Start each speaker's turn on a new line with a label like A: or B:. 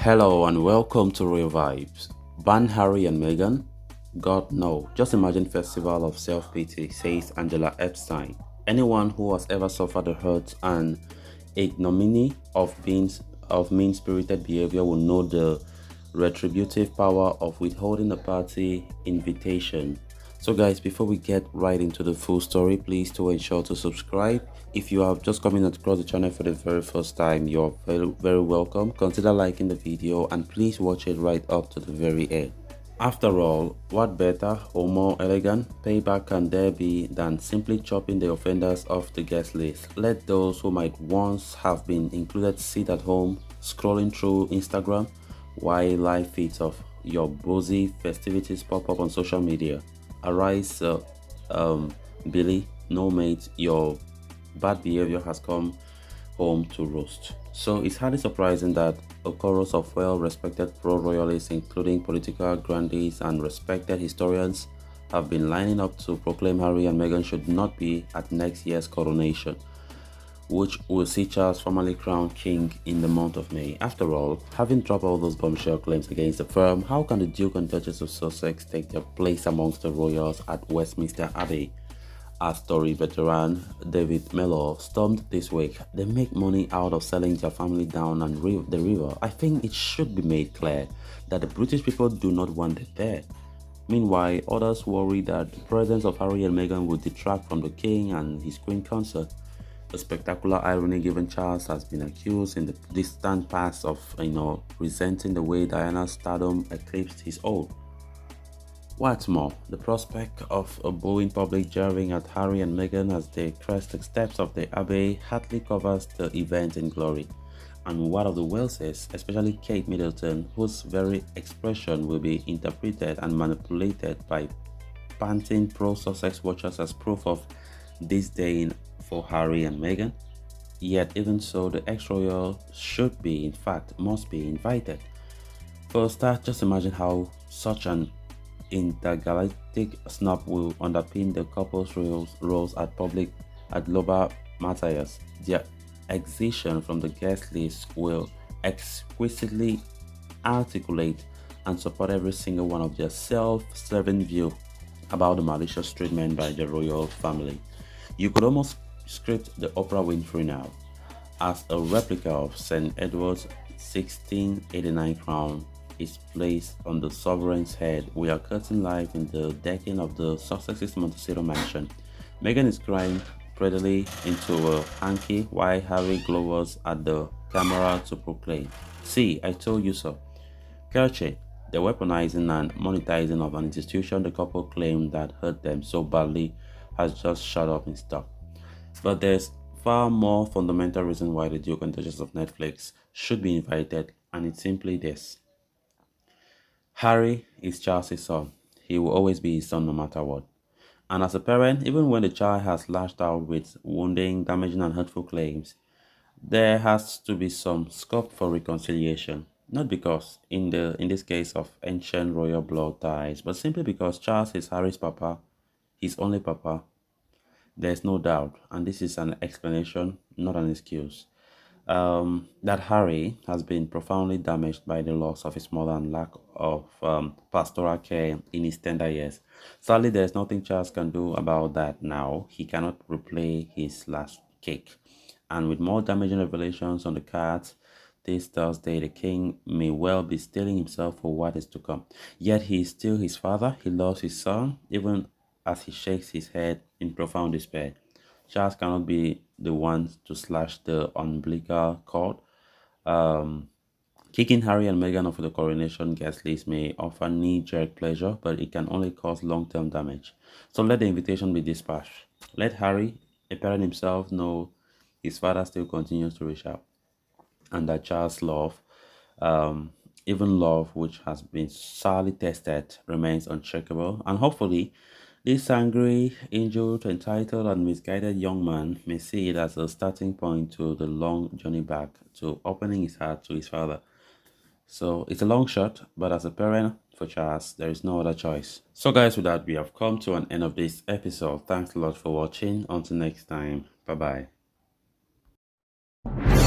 A: Hello and welcome to Real Vibes. Ban Harry and Meghan? God no. Just imagine festival of self-pity, says Angela Epstein. Anyone who has ever suffered the hurt and ignominy of mean-spirited behavior will know the retributive power of withholding a party invitation. So guys, before we get right into the full story, please do ensure to subscribe. If you are just coming across the channel for the very first time, you're very welcome. Consider liking the video and please watch it right up to the very end. After all, what better or more elegant payback can there be than simply chopping the offenders off the guest list? Let those who might once have been included sit at home scrolling through Instagram while live feeds of your boozy festivities pop up on social media. Arise, Billy, no mate, your bad behavior has come home to roost. So it's hardly surprising that a chorus of well-respected pro-royalists, including political grandees and respected historians, have been lining up to proclaim Harry and Meghan should not be at next year's coronation, which will see Charles formally crowned king in the month of May. After all, having dropped all those bombshell claims against the firm, how can the Duke and Duchess of Sussex take their place amongst the royals at Westminster Abbey? As Tory veteran David Mellor stormed this week, they make money out of selling their family down and the river. I think it should be made clear that the British people do not want it there. Meanwhile, others worry that the presence of Harry and Meghan will detract from the king and his queen consort. A spectacular irony given Charles has been accused in the distant past of, resenting the way Diana's stardom eclipsed his own. What's more, the prospect of a booing public jeering at Harry and Meghan as they crest the steps of the Abbey hardly covers the event in glory. And what of the Waleses, especially Kate Middleton, whose very expression will be interpreted and manipulated by panting pro-Sussex watchers as proof of disdain for Harry and Meghan? Yet even so, the ex-royal should be, in fact, must be invited. For a start, just imagine how such an intergalactic snub will underpin the couple's roles at global matters. Their excision from the guest list will exquisitely articulate and support every single one of their self-serving view about the malicious treatment by the royal family. You could almost script the Oprah Winfrey now, as a replica of St. Edward's 1689 crown is placed on the sovereign's head. We are cutting live in the decking of the Sussex's Montecito mansion. Meghan is crying prettily into a hanky while Harry glowers at the camera to proclaim, "See, I told you so." Kerche, the weaponizing and monetizing of an institution the couple claimed that hurt them so badly, has just shut up in stock. But there's far more fundamental reason why the Duke and Duchess of Netflix should be invited, and it's simply this. Harry is Charles' son. He will always be his son no matter what. And as a parent, even when the child has lashed out with wounding, damaging and hurtful claims, there has to be some scope for reconciliation. Not because, in this case of ancient royal blood ties, but simply because Charles is Harry's papa, his only papa. There's no doubt, and this is an explanation, not an excuse, that Harry has been profoundly damaged by the loss of his mother and lack of pastoral care in his tender years. Sadly, there's nothing Charles can do about that now. He cannot replay his last kick. And with more damaging revelations on the cards this Thursday, the king may well be steeling himself for what is to come. Yet he is still his father. He loves his son, even as he shakes his head in profound despair. Charles cannot be the one to slash the umbilical cord. Kicking Harry and Meghan off the coronation guest list may offer knee-jerk pleasure, but it can only cause long-term damage. So let the invitation be dispatched. Let Harry, a parent himself, know his father still continues to reach out, and that Charles' love, even love which has been sorely tested, remains unshakable. And hopefully, this angry, injured, entitled, and misguided young man may see it as a starting point to the long journey back to opening his heart to his father. So it's a long shot, but as a parent for Charles, there is no other choice. So guys, with that, we have come to an end of this episode. Thanks a lot for watching. Until next time, bye bye.